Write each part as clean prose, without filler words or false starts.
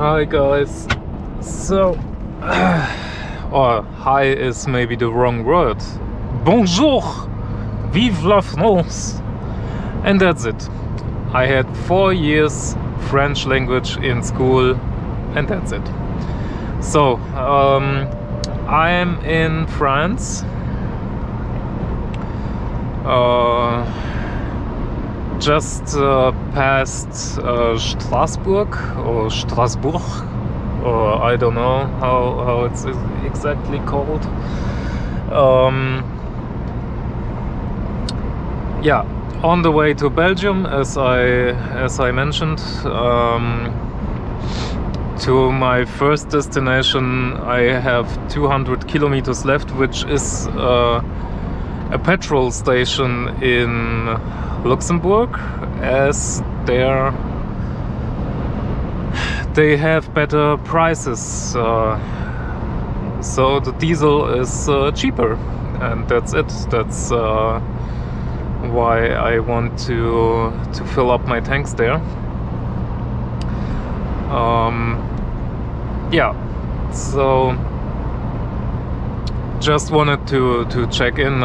Hi guys. So, or hi is maybe the wrong word. Bonjour, vive la France. And that's it. I had 4 years French language in school, and that's it. So, I am in France. Just past Strasbourg or Strasbourg, or I don't know how it's exactly called. Yeah, on the way to Belgium, as I mentioned. To my first destination, I have 200 kilometers left, which is a petrol station in Luxembourg, as they have better prices, so the diesel is cheaper, and that's it. That's why I want to fill up my tanks there. Yeah, so just wanted to check in.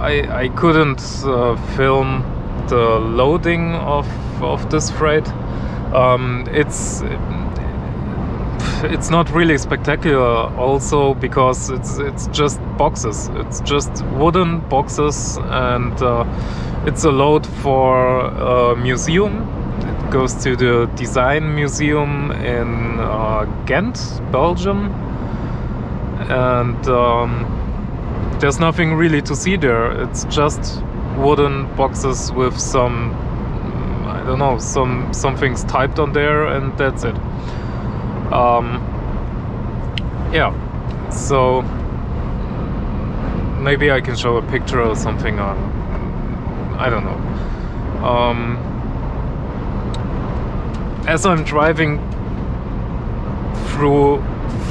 I couldn't film the loading of this freight. It's not really spectacular, also because it's just boxes. It's just wooden boxes, and it's a load for a museum. It goes to the Design Museum in Ghent, Belgium, and there's nothing really to see there. It's just wooden boxes with some, I don't know, some things typed on there, and that's it. Yeah, so maybe I can show a picture or something. I don't know. As I'm driving through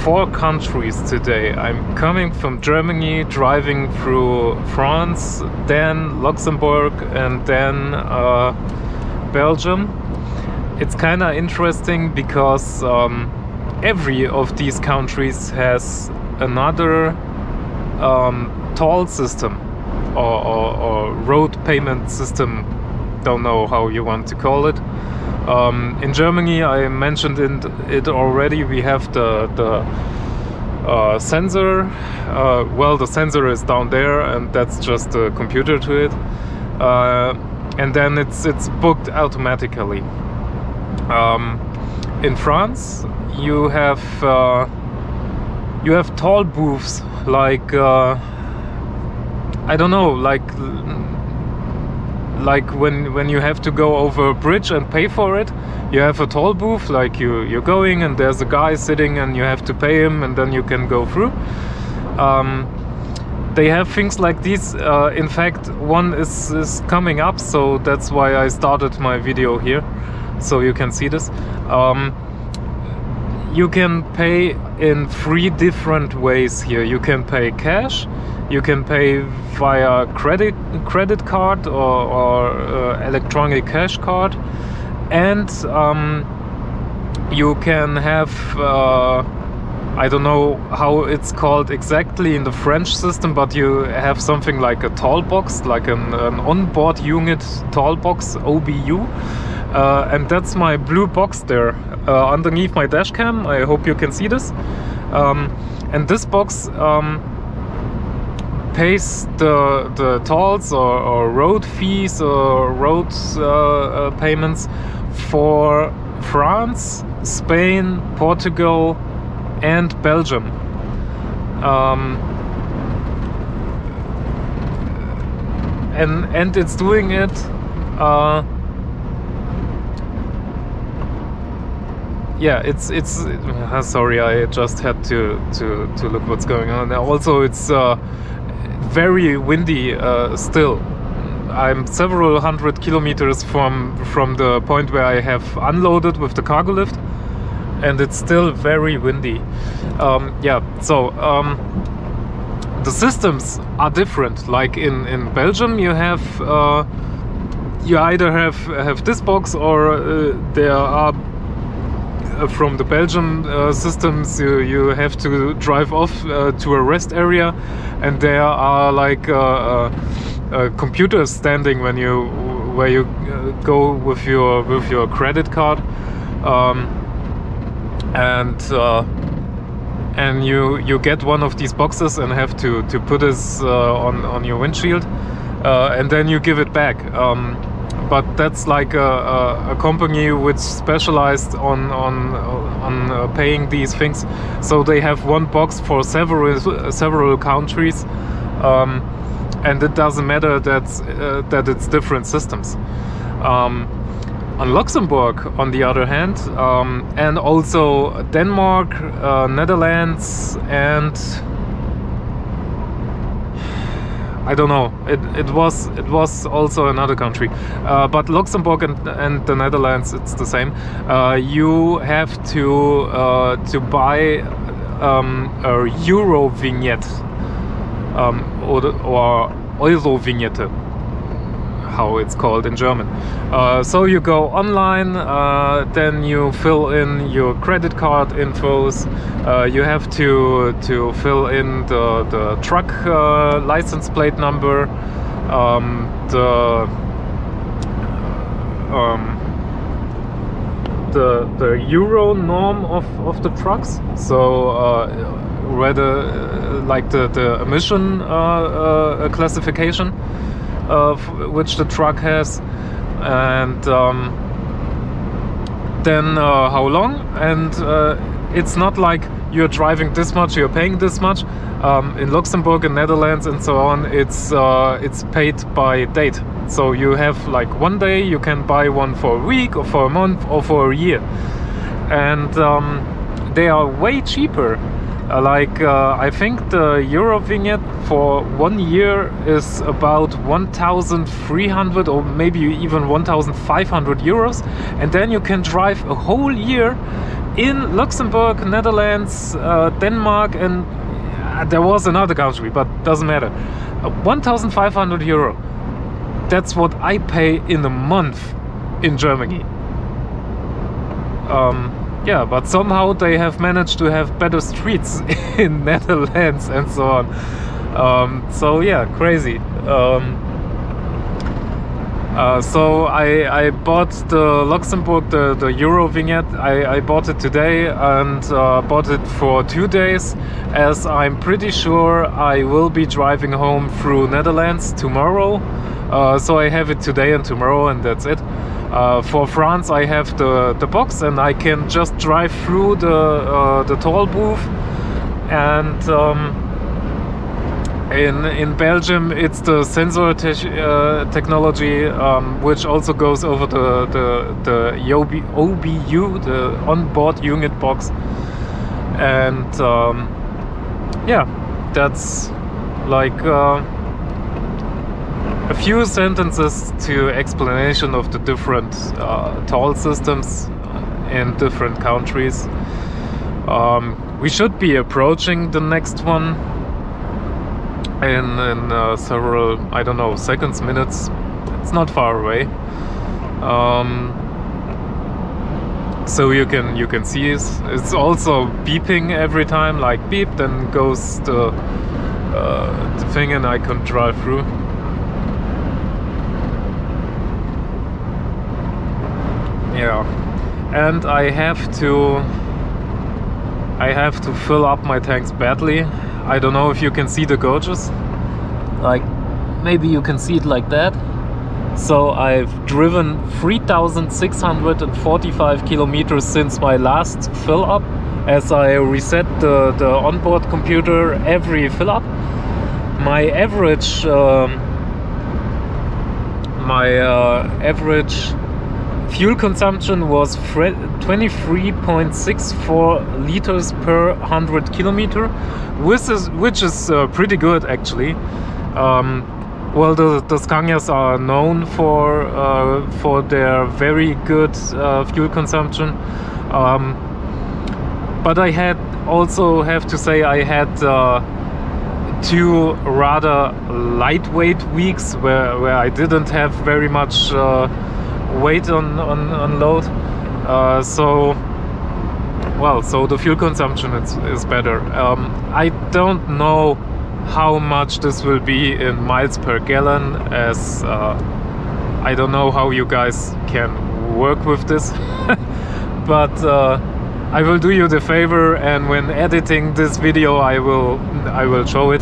4 countries today, I'm coming from Germany, driving through France, then Luxembourg, and then Belgium. It's kind of interesting because every of these countries has another toll system or road payment system. Don't know how you want to call it. In Germany, I mentioned it already, we have the sensor. Well, the sensor is down there, and that's just a computer to it. And then it's booked automatically. In France, you have toll booths, like I don't know, like when you have to go over a bridge and pay for it, you have a toll booth, like you're going and there's a guy sitting and you have to pay him, and then you can go through. They have things like these. In fact, one is coming up, so that's why I started my video here, so you can see this. You can pay in 3 different ways here. You can pay cash, you can pay via credit card or electronic cash card, and you can have I don't know how it's called exactly in the French system, but you have something like a toll box, like an onboard unit toll box, OBU, and that's my blue box there underneath my dash cam. I hope you can see this. And this box pays the tolls or road fees or road payments for France, Spain, Portugal, and Belgium. And it's doing it yeah, it's sorry, I just had to look what's going on. Also, it's very windy still. I'm several hundred kilometers from the point where I have unloaded with the cargo lift, and it's still very windy. Yeah, so the systems are different. Like in Belgium, you have you either have this box, or there are from the Belgium systems, you have to drive off to a rest area, and there are like computers standing when you where you go with your credit card, and you get one of these boxes and have to put this on your windshield, and then you give it back. But that's like a company which specialized on paying these things, so they have one box for several countries, and it doesn't matter that it's different systems. On Luxembourg, on the other hand, and also Denmark, Netherlands, and I don't know. It was also another country, but Luxembourg and the Netherlands, it's the same. You have to buy a Euro vignette, or Euro vignette, how it's called in German. So you go online, then you fill in your credit card infos. You have to fill in the truck license plate number, the Euro norm of the trucks. So whether like the emission classification which the truck has, and then how long, and it's not like you're driving this much, you're paying this much. In Luxembourg and Netherlands and so on, it's paid by date. So you have like one day, you can buy one for a week or for a month or for a year, and they are way cheaper. I think the Euro vignette for 1 year is about 1,300 or maybe even 1,500 euros, and then you can drive a whole year in Luxembourg, Netherlands, Denmark, and there was another country, but doesn't matter. 1,500 euro. That's what I pay in a month in Germany. Yeah, but somehow they have managed to have better streets in Netherlands and so on. So yeah, crazy. So I bought the Luxembourg, the Euro vignette. I bought it today and bought it for 2 days, as I'm pretty sure I will be driving home through Netherlands tomorrow. So I have it today and tomorrow, and that's it. For France, I have the box, and I can just drive through the toll booth. And in Belgium, it's the sensor technology, which also goes over the OBU, the onboard unit box. And yeah, that's like a few sentences to explanation of the different toll systems in different countries. We should be approaching the next one in several, I don't know, seconds, minutes. It's not far away. So you can see it's also beeping every time, like beep, then goes the thing, and I can drive through. Yeah, and I have to fill up my tanks badly. I don't know if you can see the gauges. Like, maybe you can see it like that. So I've driven 3,645 kilometers since my last fill up, as I reset the onboard computer every fill up. My average fuel consumption was 23.64 liters per 100 kilometer, which is pretty good actually. Well, the Scanias are known for their very good fuel consumption, but I also have to say I had 2 rather lightweight weeks where I didn't have very much weight on load, so well, so the fuel consumption is better. I don't know how much this will be in miles per gallon, as I don't know how you guys can work with this. But I will do you the favor, and when editing this video I will show it.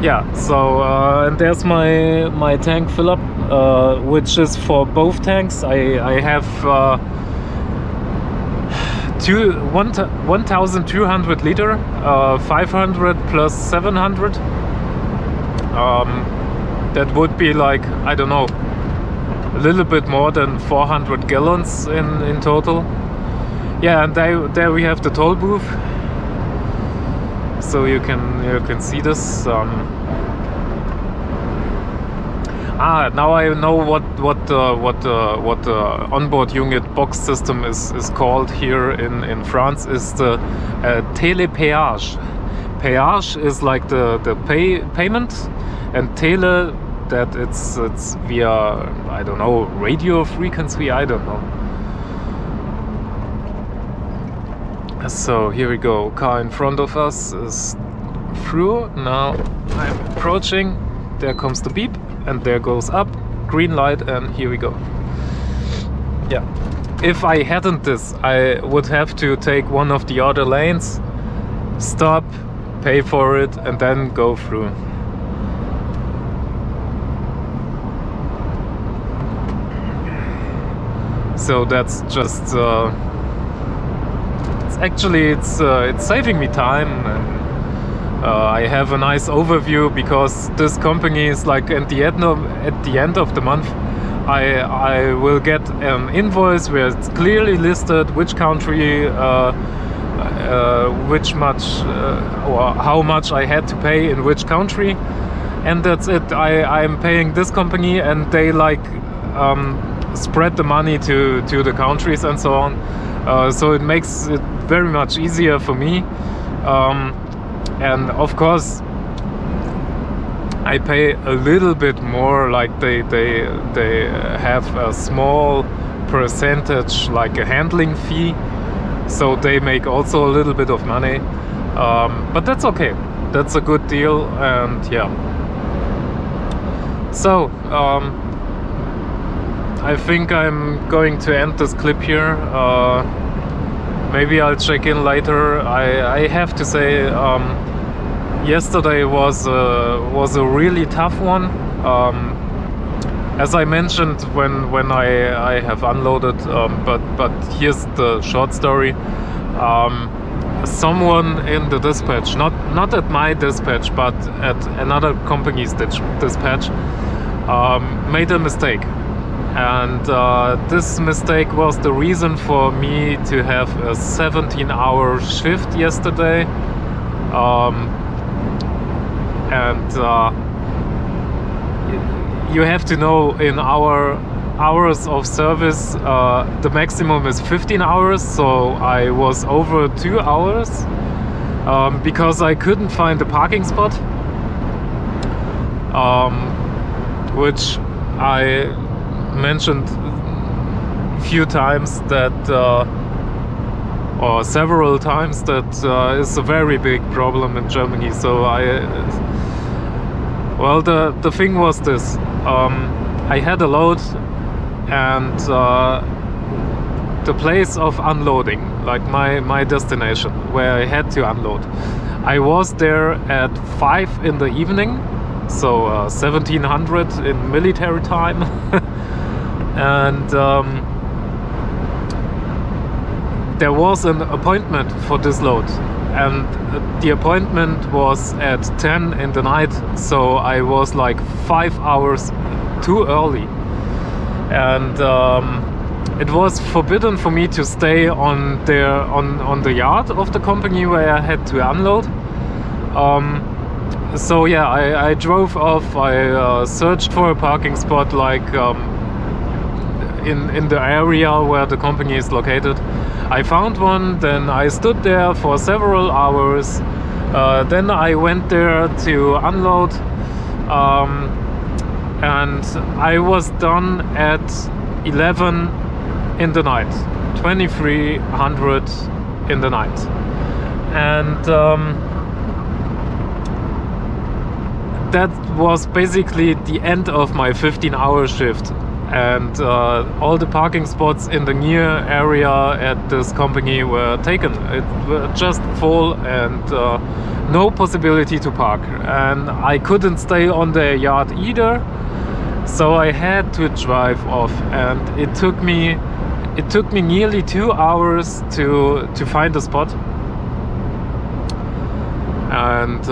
Yeah, so and there's my tank fill up, which is for both tanks. I have 1,200 liter, 500 plus 700. That would be like, I don't know, a little bit more than 400 gallons in total. Yeah, and there we have the toll booth, so you can see this. Now I know what the onboard unit box system is called here in France. Is the télépéage. Péage is like the payment, and tele, that it's via, I don't know, radio frequency, I don't know. So here we go, car in front of us is through. Now I'm approaching, there comes the beep, and there goes up, green light, and here we go. Yeah, if I hadn't this, I would have to take one of the other lanes, stop, pay for it, and then go through. So that's just it's saving me time, and I have a nice overview, because this company is like at the end of the month I will get an invoice where it's clearly listed which country, which much or how much I had to pay in which country, and that's it. I'm paying this company, and they like spread the money to the countries and so on. So it makes it very much easier for me. And of course I pay a little bit more, like they have a small percentage, like a handling fee, so they make also a little bit of money, but that's okay, that's a good deal. And yeah, so I think I'm going to end this clip here. Maybe I'll check in later. I have to say, yesterday was a really tough one. As I mentioned when I have unloaded, but here's the short story. Someone in the dispatch, not at my dispatch, but at another company's dispatch, made a mistake. And this mistake was the reason for me to have a 17-hour shift yesterday. And you have to know, in our hours of service, the maximum is 15 hours, so I was over 2 hours because I couldn't find a parking spot, which I mentioned a few times that or several times, that is a very big problem in Germany. So well, the thing was this, I had a load, and the place of unloading, like my destination where I had to unload, I was there at 5 in the evening, so 1700 in military time. And there was an appointment for this load, and the appointment was at 10 in the night, so I was like 5 hours too early. And it was forbidden for me to stay on the yard of the company where I had to unload. So yeah, I drove off. I searched for a parking spot, like in the area where the company is located. I found one, then I stood there for several hours, then I went there to unload, and I was done at 11 in the night. 2300 in the night. And that was basically the end of my 15-hour shift, and all the parking spots in the near area at this company were taken. It were just full, and no possibility to park, and I couldn't stay on the yard either, so I had to drive off, and it took me nearly 2 hours to find a spot. And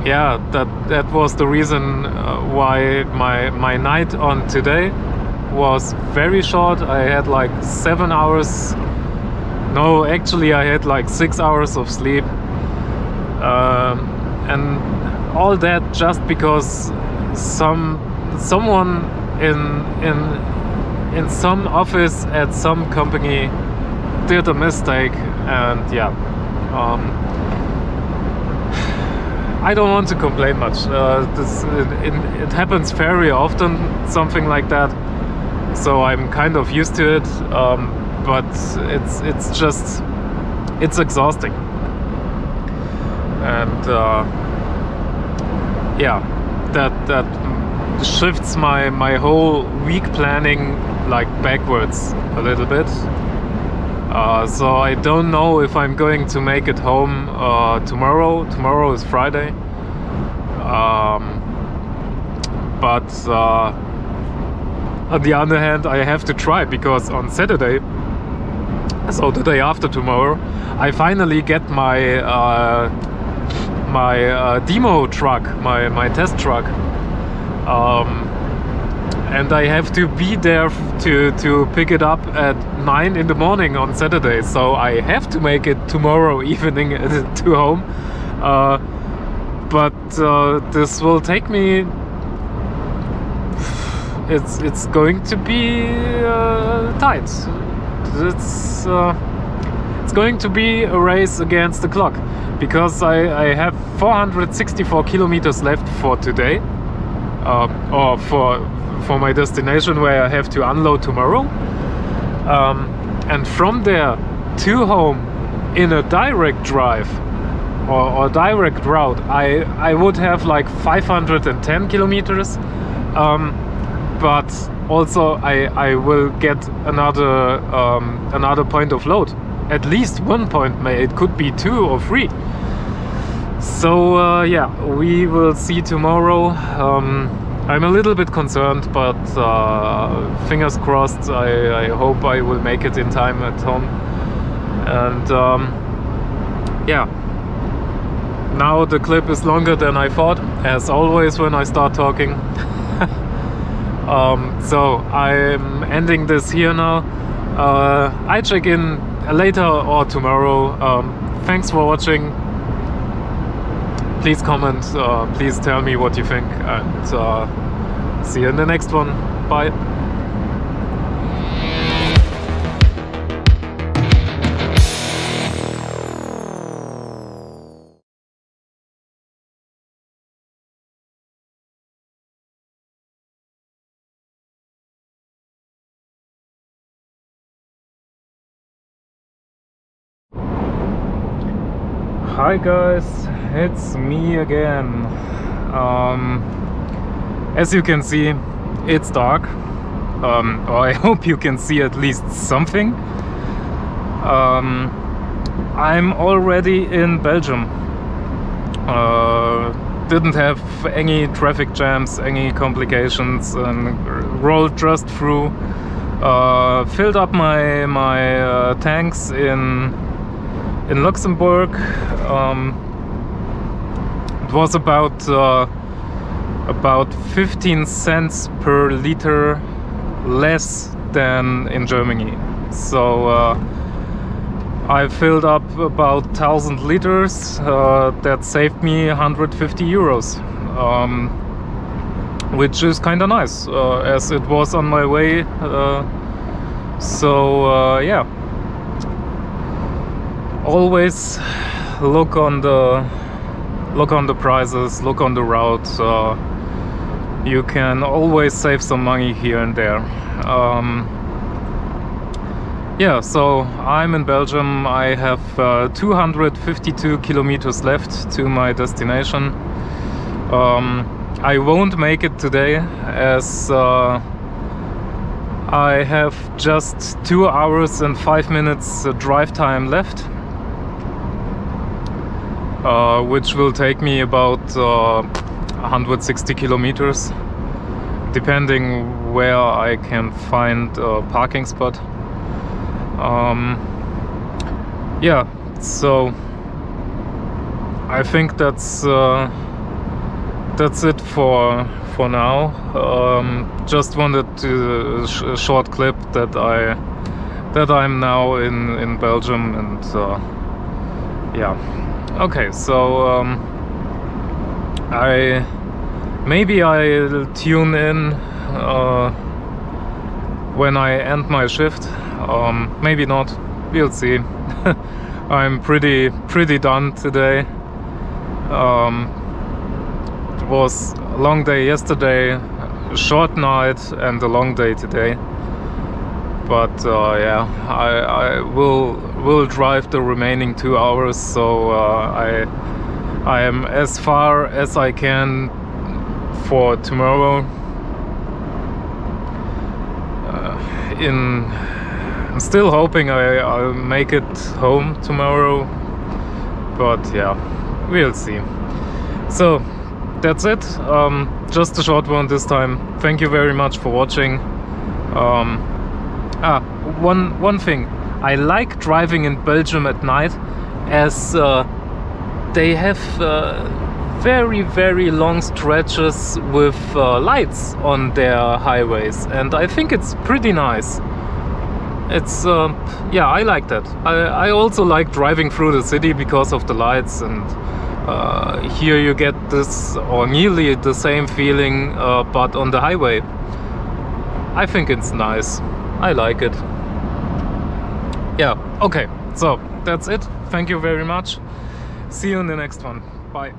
yeah, that was the reason why my night on today was very short. I had like 7 hours. No, actually I had like 6 hours of sleep, and all that just because someone in some office at some company did a mistake. And yeah, I don't want to complain much. It happens very often, something like that, so I'm kind of used to it. But it's exhausting, and yeah, that shifts my whole week planning like backwards a little bit. So I don't know if I'm going to make it home tomorrow. Tomorrow is Friday. But on the other hand, I have to try, because on Saturday, so the day after tomorrow, I finally get my demo truck, my test truck. And I have to be there to pick it up at 9 in the morning on Saturday, so I have to make it tomorrow evening to home. But this will take me. It's going to be tight. It's going to be a race against the clock, because I have 464 kilometers left for today, or for my destination where I have to unload tomorrow, and from there to home in a direct drive or direct route, I would have like 510 kilometers, but also I will get another point of load, at least one point. It could be 2 or 3. So yeah, we will see tomorrow. I'm a little bit concerned, but fingers crossed. I hope I will make it in time at home. And yeah, now the clip is longer than I thought, as always when I start talking. So I'm ending this here now. I check in later or tomorrow. Thanks for watching. Please comment, please tell me what you think, and see you in the next one. Bye. Hi guys, it's me again. As you can see, it's dark, or I hope you can see at least something. I'm already in Belgium. Didn't have any traffic jams, any complications, and rolled just through. Filled up my tanks in Luxembourg. It was about 15 cents per liter less than in Germany. So I filled up about 1,000 liters. That saved me 150 euros, which is kind of nice, as it was on my way. So yeah, always look on the prices, look on the route. You can always save some money here and there. yeah, so I'm in Belgium. I have 252 kilometers left to my destination. I won't make it today as I have just 2 hours and 5 minutes drive time left, which will take me about 160 kilometers, depending where I can find a parking spot. Yeah, so I think that's it for now. Just wanted to a short clip that I'm now in Belgium, and yeah. Okay, so maybe I'll tune in when I end my shift. Maybe not. We'll see. I'm pretty done today. It was a long day yesterday, a short night, and a long day today. But yeah, I will drive the remaining 2 hours, so I am as far as I can for tomorrow. I'm still hoping I'll make it home tomorrow, but yeah, we'll see. So that's it. Just a short one this time. Thank you very much for watching. One thing. I like driving in Belgium at night, as they have very long stretches with lights on their highways, and I think it's pretty nice. It's yeah, I like that. I also like driving through the city because of the lights, and here you get this, or nearly the same feeling, but on the highway. I think it's nice. I like it. Yeah, okay, so that's it. Thank you very much. See you in the next one. Bye.